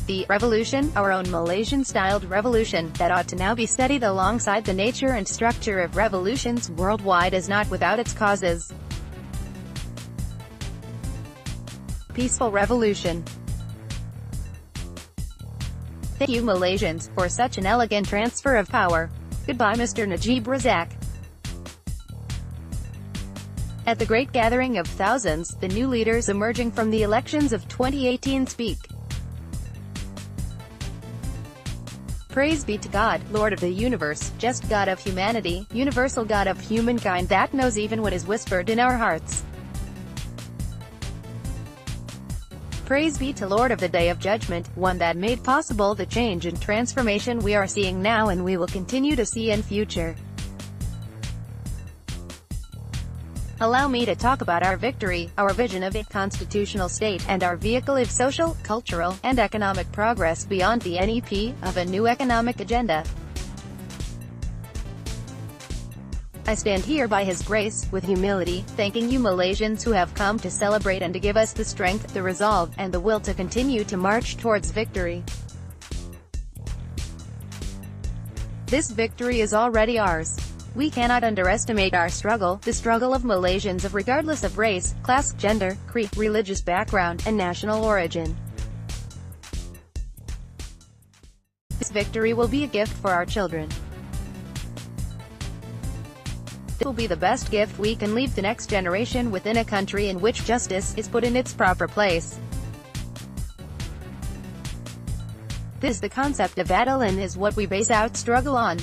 The revolution, our own Malaysian-styled revolution, that ought to now be studied alongside the nature and structure of revolutions worldwide, is not without its causes. Peaceful revolution. Thank you, Malaysians, for such an elegant transfer of power. Goodbye, Mr. Najib Razak. At the great gathering of thousands, the new leaders emerging from the elections of 2018 speak. Praise be to God, Lord of the universe, just God of humanity, universal God of humankind that knows even what is whispered in our hearts. Praise be to Lord of the Day of Judgment, one that made possible the change and transformation we are seeing now and we will continue to see in future. Allow me to talk about our victory, our vision of a constitutional state, and our vehicle of social, cultural, and economic progress beyond the NEP, of a new economic agenda. I stand here by His grace, with humility, thanking you Malaysians who have come to celebrate and to give us the strength, the resolve, and the will to continue to march towards victory. This victory is already ours. We cannot underestimate our struggle, the struggle of Malaysians of regardless of race, class, gender, creed, religious background, and national origin. This victory will be a gift for our children. It will be the best gift we can leave the next generation within a country in which justice is put in its proper place. This is the concept of adil and is what we base our struggle on.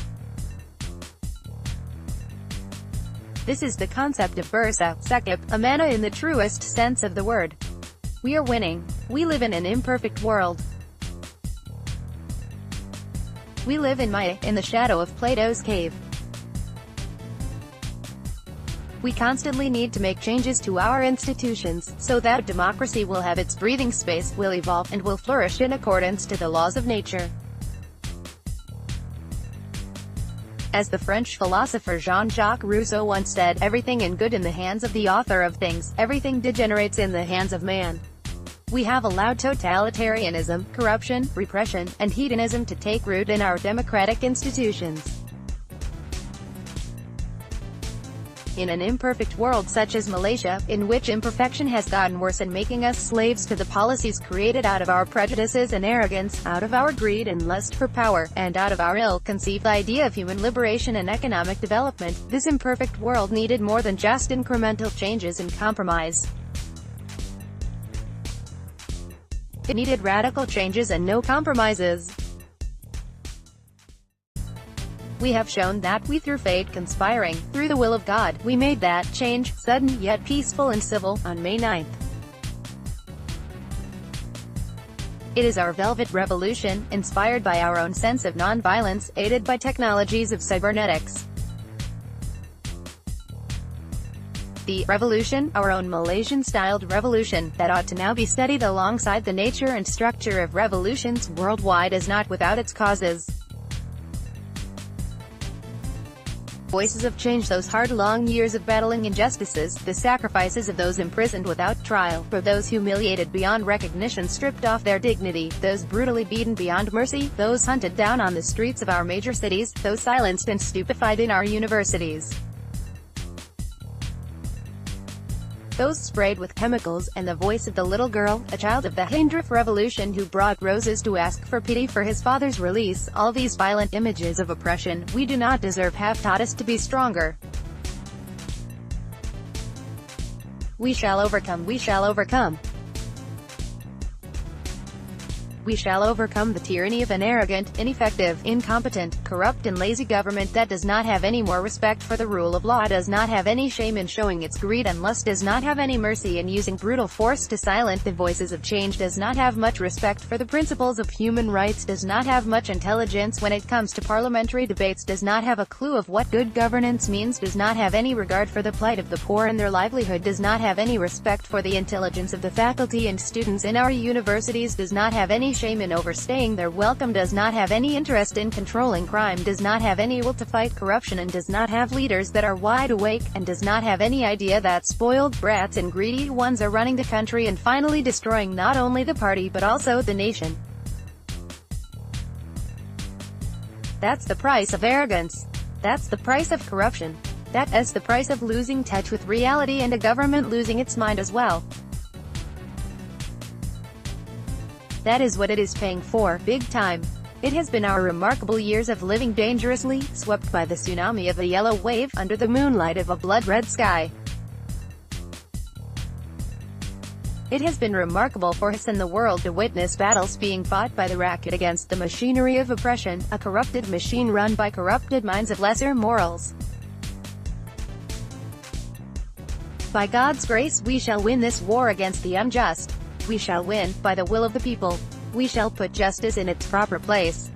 This is the concept of bursa, sakip, amana in the truest sense of the word. We are winning. We live in an imperfect world. We live in Maya, in the shadow of Plato's cave. We constantly need to make changes to our institutions, so that democracy will have its breathing space, will evolve, and will flourish in accordance to the laws of nature. As the French philosopher Jean-Jacques Rousseau once said, everything in good in the hands of the author of things, everything degenerates in the hands of man. We have allowed totalitarianism, corruption, repression, and hedonism to take root in our democratic institutions. In an imperfect world such as Malaysia, in which imperfection has gotten worse and making us slaves to the policies created out of our prejudices and arrogance, out of our greed and lust for power, and out of our ill-conceived idea of human liberation and economic development, this imperfect world needed more than just incremental changes and compromise. It needed radical changes and no compromises. We have shown that we, through fate conspiring, through the will of God, we made that change, sudden yet peaceful and civil, on May 9th. It is our velvet revolution, inspired by our own sense of non-violence, aided by technologies of cybernetics. The revolution, our own Malaysian-styled revolution, that ought to now be studied alongside the nature and structure of revolutions worldwide, is not without its causes. Voices of change, those hard long years of battling injustices, the sacrifices of those imprisoned without trial, for those humiliated beyond recognition, stripped off their dignity, those brutally beaten beyond mercy, those hunted down on the streets of our major cities, those silenced and stupefied in our universities, those sprayed with chemicals, and the voice of the little girl, a child of the Hindrif Revolution who brought roses to ask for pity for his father's release, all these violent images of oppression we do not deserve have taught us to be stronger. We shall overcome. We shall overcome. We shall overcome the tyranny of an arrogant, ineffective, incompetent, corrupt and lazy government that does not have any more respect for the rule of law, does not have any shame in showing its greed and lust, does not have any mercy in using brutal force to silence the voices of change, does not have much respect for the principles of human rights, does not have much intelligence when it comes to parliamentary debates, does not have a clue of what good governance means, does not have any regard for the plight of the poor and their livelihood, does not have any respect for the intelligence of the faculty and students in our universities, does not have any shame in overstaying their welcome, does not have any interest in controlling crime, does not have any will to fight corruption, and does not have leaders that are wide awake, and does not have any idea that spoiled brats and greedy ones are running the country and finally destroying not only the party but also the nation. That's the price of arrogance. That's the price of corruption. That is the price of losing touch with reality and a government losing its mind as well. That is what it is paying for, big time. It has been our remarkable years of living dangerously, swept by the tsunami of a yellow wave, under the moonlight of a blood-red sky. It has been remarkable for us and the world to witness battles being fought by the racket against the machinery of oppression, a corrupted machine run by corrupted minds of lesser morals. By God's grace we shall win this war against the unjust. We shall win, by the will of the people. We shall put justice in its proper place.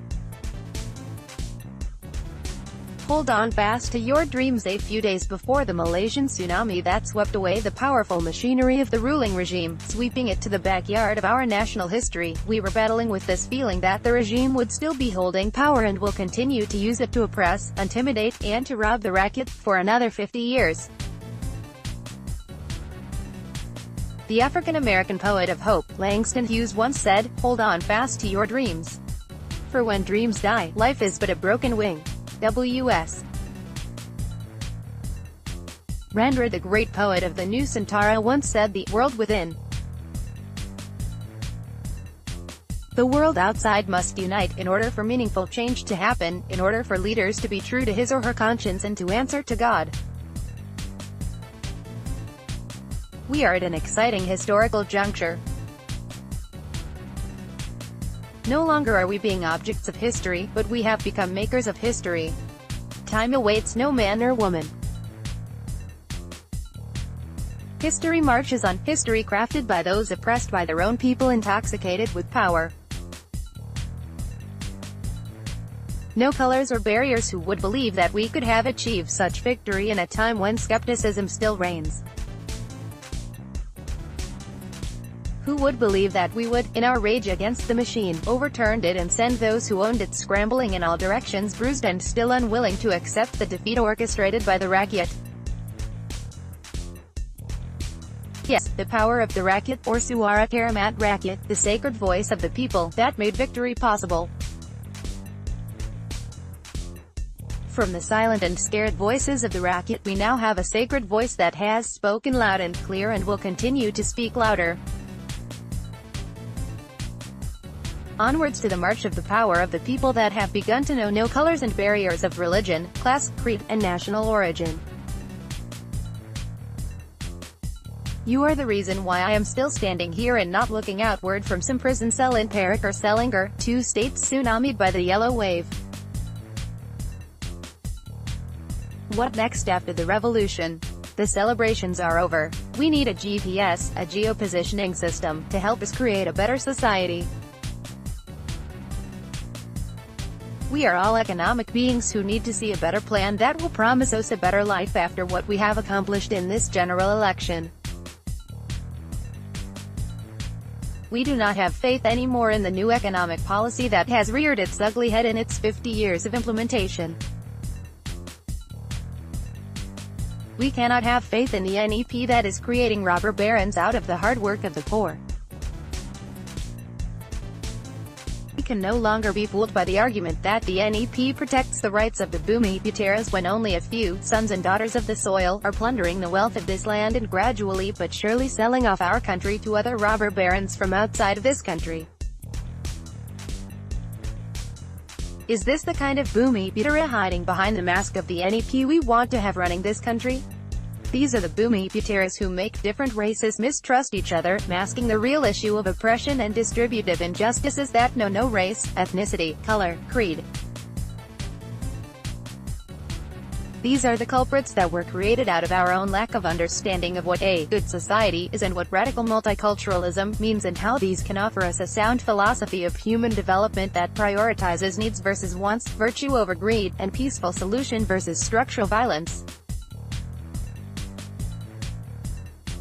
Hold on fast to your dreams. A few days before the Malaysian tsunami that swept away the powerful machinery of the ruling regime, sweeping it to the backyard of our national history, we were battling with this feeling that the regime would still be holding power and will continue to use it to oppress, intimidate, and to rob the racket, for another 50 years. The African-American poet of hope, Langston Hughes, once said, "Hold on fast to your dreams. For when dreams die, life is but a broken wing." W.S. Randra, the great poet of the Nusantara, once said, "The world within, the world outside must unite, in order for meaningful change to happen, in order for leaders to be true to his or her conscience and to answer to God." We are at an exciting historical juncture. No longer are we being objects of history, but we have become makers of history. Time awaits no man or woman. History marches on, history crafted by those oppressed by their own people, intoxicated with power. No colors or barriers. Who would believe that we could have achieved such victory in a time when skepticism still reigns? Who would believe that we would, in our rage against the machine, overturn it and send those who owned it scrambling in all directions, bruised and still unwilling to accept the defeat orchestrated by the racket? Yes, the power of the racket, or Suara Karamat Rakyat, the sacred voice of the people, that made victory possible. From the silent and scared voices of the racket, we now have a sacred voice that has spoken loud and clear and will continue to speak louder. Onwards to the march of the power of the people that have begun to know no colors and barriers of religion, class, creed, and national origin. You are the reason why I am still standing here and not looking outward from some prison cell in Perak or Selangor, two states tsunamied by the yellow wave. What next after the revolution? The celebrations are over. We need a GPS, a geopositioning system, to help us create a better society. We are all economic beings who need to see a better plan that will promise us a better life after what we have accomplished in this general election. We do not have faith anymore in the new economic policy that has reared its ugly head in its 50 years of implementation. We cannot have faith in the NEP that is creating robber barons out of the hard work of the poor. We can no longer be fooled by the argument that the NEP protects the rights of the Bumi Puteras when only a few sons and daughters of the soil are plundering the wealth of this land and gradually but surely selling off our country to other robber barons from outside of this country. Is this the kind of Bumi Putera hiding behind the mask of the NEP we want to have running this country? These are the Bumi Puteras who make different races mistrust each other, masking the real issue of oppression and distributive injustices that know no race, ethnicity, color, creed. These are the culprits that were created out of our own lack of understanding of what a good society is and what radical multiculturalism means, and how these can offer us a sound philosophy of human development that prioritizes needs versus wants, virtue over greed, and peaceful solution versus structural violence.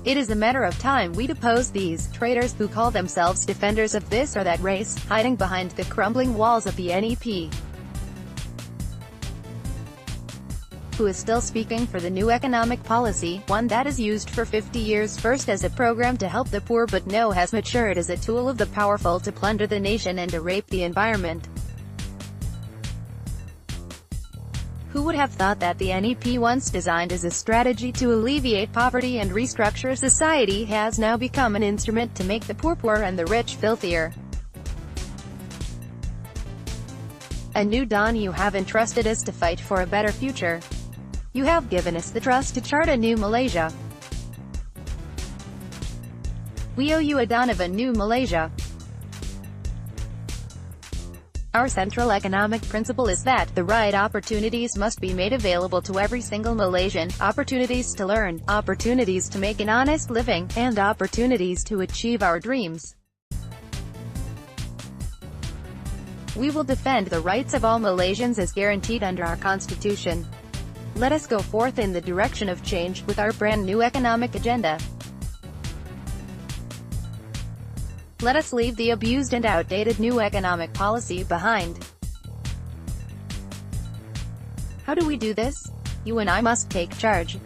It is a matter of time we depose these traitors who call themselves defenders of this or that race, hiding behind the crumbling walls of the NEP. Who is still speaking for the new economic policy, one that is used for 50 years first as a program to help the poor but now has matured as a tool of the powerful to plunder the nation and to rape the environment. Who would have thought that the NEP, once designed as a strategy to alleviate poverty and restructure society, has now become an instrument to make the poor poorer and the rich filthier? A new dawn. You have entrusted us to fight for a better future. You have given us the trust to chart a new Malaysia. We owe you a dawn of a new Malaysia. Our central economic principle is that the right opportunities must be made available to every single Malaysian, opportunities to learn, opportunities to make an honest living, and opportunities to achieve our dreams. We will defend the rights of all Malaysians as guaranteed under our constitution. Let us go forth in the direction of change, with our brand new economic agenda. Let us leave the abused and outdated new economic policy behind. How do we do this? You and I must take charge.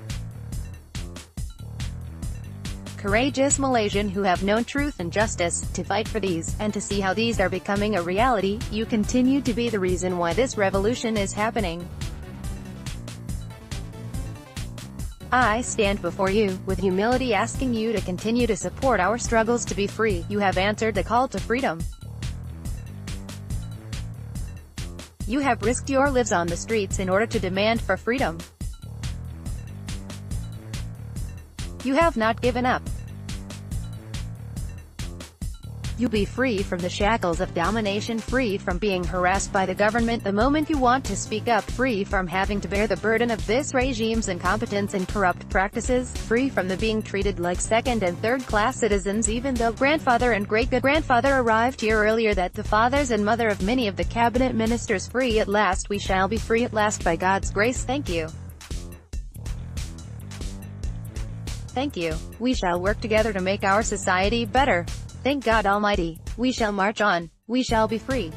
Courageous Malaysian who have known truth and justice, to fight for these, and to see how these are becoming a reality. You continue to be the reason why this revolution is happening. I stand before you, with humility, asking you to continue to support our struggles to be free. You have answered the call to freedom. You have risked your lives on the streets in order to demand for freedom. You have not given up. You be free from the shackles of domination, free from being harassed by the government the moment you want to speak up, free from having to bear the burden of this regime's incompetence and corrupt practices, free from the being treated like second and third-class citizens even though grandfather and great-grandfather arrived here earlier, that the fathers and mother of many of the cabinet ministers. Free at last. We shall be free at last by God's grace. Thank you. Thank you. We shall work together to make our society better. Thank God Almighty. We shall march on. We shall be free.